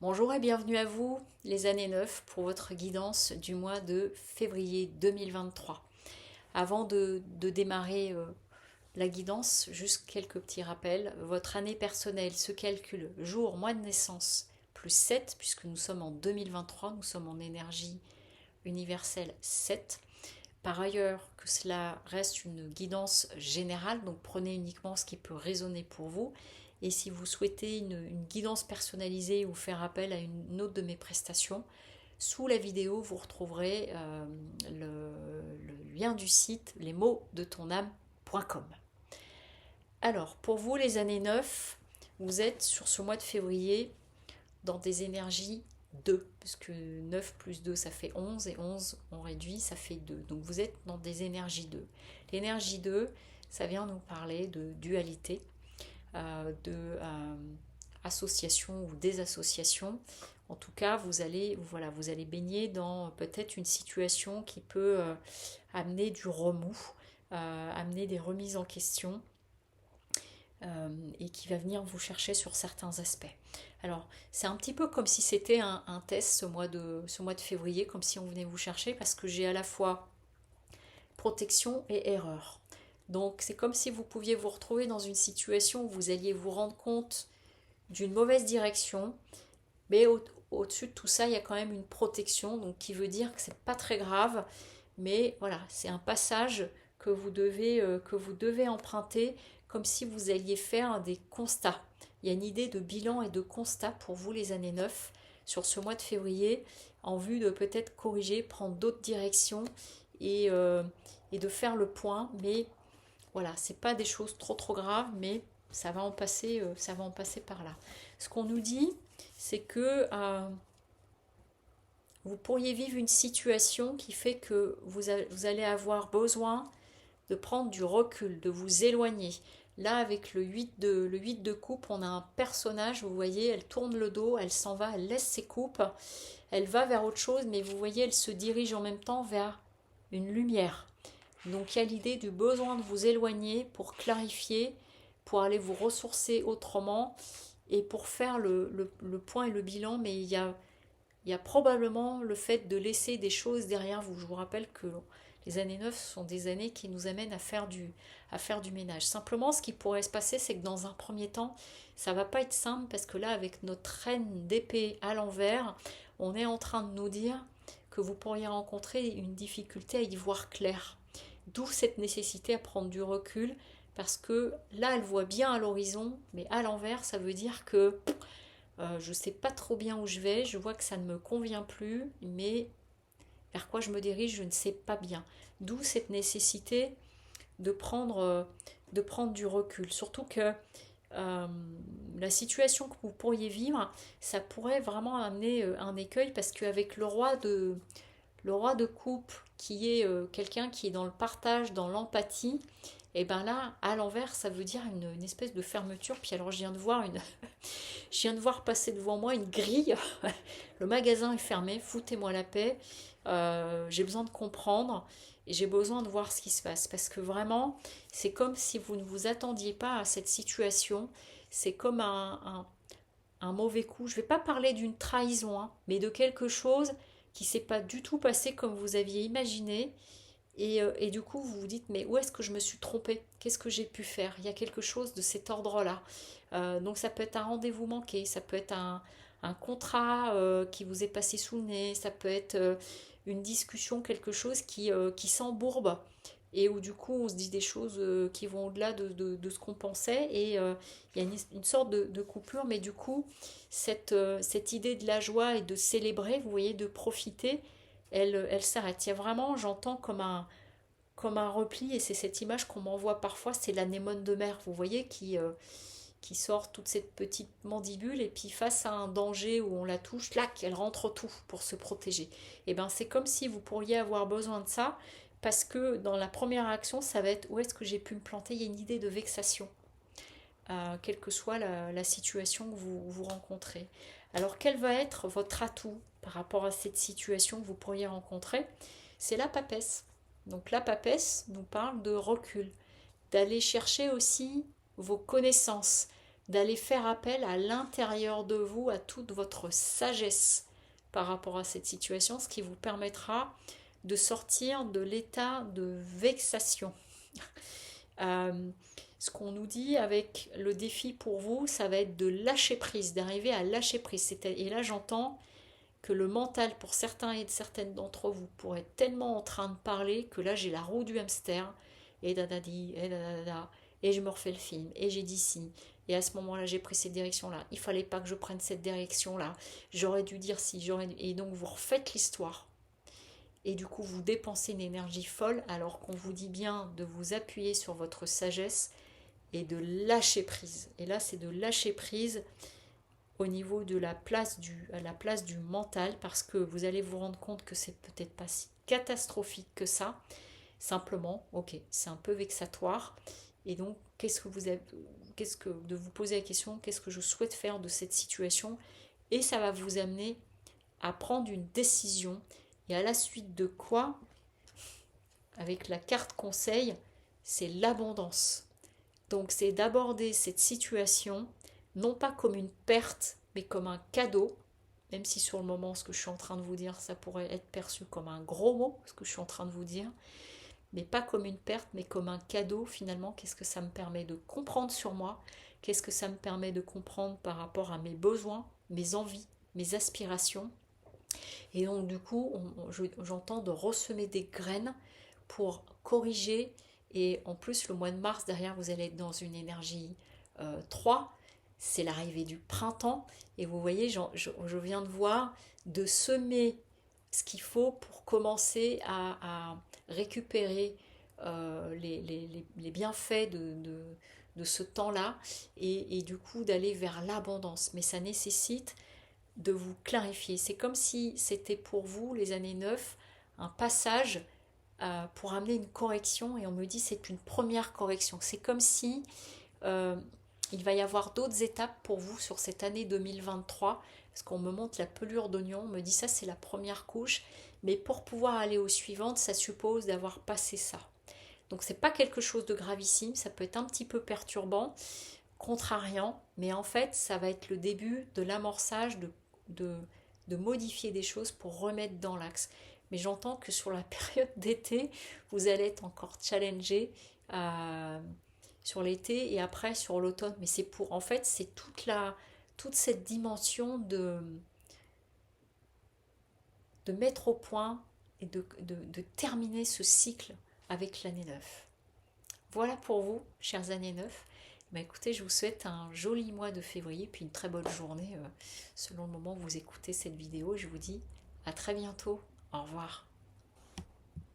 Bonjour et bienvenue à vous, les années 9, pour votre guidance du mois de février 2023. Avant de démarrer la guidance, juste quelques petits rappels. Votre année personnelle se calcule jour, mois de naissance, plus 7, puisque nous sommes en 2023, nous sommes en énergie universelle 7. Par ailleurs, que cela reste une guidance générale, donc prenez uniquement ce qui peut résonner pour vous. Et si vous souhaitez une guidance personnalisée ou faire appel à une autre de mes prestations, sous la vidéo, vous retrouverez le lien du site lesmotsdetonâme.com. Alors, pour vous, les années 9, vous êtes sur ce mois de février dans des énergies 2, puisque 9 plus 2 ça fait 11, et 11 on réduit, ça fait 2. Donc vous êtes dans des énergies 2. L'énergie 2, ça vient nous parler de dualité, de association ou désassociation. En tout cas, vous allez baigner dans peut-être une situation qui peut amener du remous, amener des remises en question, et qui va venir vous chercher sur certains aspects. Alors, c'est un petit peu comme si c'était un test ce mois de février, comme si on venait vous chercher, parce que j'ai à la fois protection et erreur. Donc, c'est comme si vous pouviez vous retrouver dans une situation où vous alliez vous rendre compte d'une mauvaise direction, mais au-dessus de tout ça, il y a quand même une protection, donc qui veut dire que c'est pas très grave, mais voilà, c'est un passage que vous devez emprunter comme si vous alliez faire des constats. Il y a une idée de bilan et de constat pour vous les années 9 sur ce mois de février en vue de peut-être corriger, prendre d'autres directions et, euh, et de faire le point. Mais voilà, c'est pas des choses trop graves, mais ça va en passer par là. Ce qu'on nous dit, c'est que vous pourriez vivre une situation qui fait que vous allez avoir besoin de prendre du recul, de vous éloigner. Là, avec le 8 de coupe, on a un personnage, vous voyez, elle tourne le dos, elle s'en va, elle laisse ses coupes, elle va vers autre chose, mais vous voyez, elle se dirige en même temps vers une lumière. Donc il y a l'idée du besoin de vous éloigner pour clarifier, pour aller vous ressourcer autrement et pour faire le point et le bilan, mais il y a probablement le fait de laisser des choses derrière vous. Je vous rappelle que les années 9 sont des années qui nous amènent à faire du ménage. Simplement, ce qui pourrait se passer, c'est que dans un premier temps, ça va pas être simple parce que là, avec notre reine d'épée à l'envers, on est en train de nous dire que vous pourriez rencontrer une difficulté à y voir clair. D'où cette nécessité à prendre du recul parce que là, elle voit bien à l'horizon, mais à l'envers, ça veut dire que je ne sais pas trop bien où je vais, je vois que ça ne me convient plus, mais vers quoi je me dirige, je ne sais pas bien. D'où cette nécessité de prendre du recul. Surtout que euh, la situation que vous pourriez vivre, ça pourrait vraiment amener un écueil parce qu'avec le roi de coupe qui est quelqu'un qui est dans le partage, dans l'empathie, et ben là, à l'envers, ça veut dire une espèce de fermeture. Puis alors, je viens de voir passer devant moi une grille. Le magasin est fermé, foutez-moi la paix. J'ai besoin de comprendre et j'ai besoin de voir ce qui se passe. Parce que vraiment, c'est comme si vous ne vous attendiez pas à cette situation. C'est comme un mauvais coup. Je ne vais pas parler d'une trahison, hein, mais de quelque chose qui ne s'est pas du tout passé comme vous aviez imaginé. Et du coup, vous vous dites, mais où est-ce que je me suis trompée? Qu'est-ce que j'ai pu faire? Il y a quelque chose de cet ordre-là. Donc ça peut être un rendez-vous manqué, ça peut être un contrat qui vous est passé sous le nez, ça peut être une discussion, quelque chose qui s'embourbe et où du coup on se dit des choses qui vont au-delà de ce qu'on pensait et il y a une sorte de coupure, mais du coup cette idée de la joie et de célébrer, vous voyez, de profiter, elle s'arrête. Il y a vraiment, j'entends comme un repli, et c'est cette image qu'on m'envoie parfois, c'est l'anémone de mer, vous voyez, qui sort toute cette petite mandibule, et puis face à un danger où on la touche, clac, elle rentre tout pour se protéger. Et ben c'est comme si vous pourriez avoir besoin de ça, parce que dans la première action, ça va être où est-ce que j'ai pu me planter, il y a une idée de vexation, quelle que soit la situation que vous rencontrez. Alors quel va être votre atout par rapport à cette situation que vous pourriez rencontrer? C'est la papesse. Donc la papesse nous parle de recul, d'aller chercher aussi vos connaissances, d'aller faire appel à l'intérieur de vous, à toute votre sagesse par rapport à cette situation, ce qui vous permettra de sortir de l'état de vexation. Euh, Ce qu'on nous dit avec le défi pour vous, ça va être de lâcher prise, d'arriver à lâcher prise. Et là, j'entends que le mental, pour certains et certaines d'entre vous, pourrait être tellement en train de parler que là, j'ai la roue du hamster, et dadadi, et dadada, et je me refais le film, et j'ai dit si, et à ce moment-là, j'ai pris cette direction-là. Il fallait pas que je prenne cette direction-là. J'aurais dû dire si, et donc vous refaites l'histoire. Et du coup, vous dépensez une énergie folle alors qu'on vous dit bien de vous appuyer sur votre sagesse et de lâcher prise. Et là, c'est de lâcher prise au niveau de à la place du mental parce que vous allez vous rendre compte que c'est peut-être pas si catastrophique que ça. Simplement, ok, c'est un peu vexatoire. Et donc, de vous poser la question, qu'est-ce que je souhaite faire de cette situation? Et ça va vous amener à prendre une décision. Et à la suite de quoi, avec la carte conseil, c'est l'abondance. Donc c'est d'aborder cette situation non pas comme une perte, mais comme un cadeau, même si sur le moment, ce que je suis en train de vous dire, ça pourrait être perçu comme un gros mot, ce que je suis en train de vous dire, mais pas comme une perte, mais comme un cadeau finalement. Qu'est-ce que ça me permet de comprendre sur moi? Qu'est-ce que ça me permet de comprendre par rapport à mes besoins, mes envies, mes aspirations? Et donc du coup, j'entends de ressemer des graines pour corriger. Et en plus, le mois de mars, derrière, vous allez être dans une énergie 3. C'est l'arrivée du printemps. Et vous voyez, je viens de voir de semer ce qu'il faut pour commencer à récupérer les bienfaits de ce temps-là et du coup d'aller vers l'abondance. Mais ça nécessite de vous clarifier. C'est comme si c'était pour vous, les années 9, un passage pour amener une correction et on me dit c'est une première correction. C'est comme si euh, il va y avoir d'autres étapes pour vous sur cette année 2023 parce qu'on me montre la pelure d'oignon, on me dit ça c'est la première couche, mais pour pouvoir aller aux suivantes, ça suppose d'avoir passé ça. Donc c'est pas quelque chose de gravissime, ça peut être un petit peu perturbant, contrariant, mais en fait ça va être le début de l'amorçage de, de modifier des choses pour remettre dans l'axe. Mais j'entends que sur la période d'été, vous allez être encore challengé sur l'été et après sur l'automne. Mais c'est pour, en fait, c'est toute cette dimension de mettre au point et de terminer ce cycle avec l'année 9. Voilà pour vous, chers années 9. Bah écoutez, je vous souhaite un joli mois de février, puis une très bonne journée selon le moment où vous écoutez cette vidéo. Je vous dis à très bientôt. Au revoir.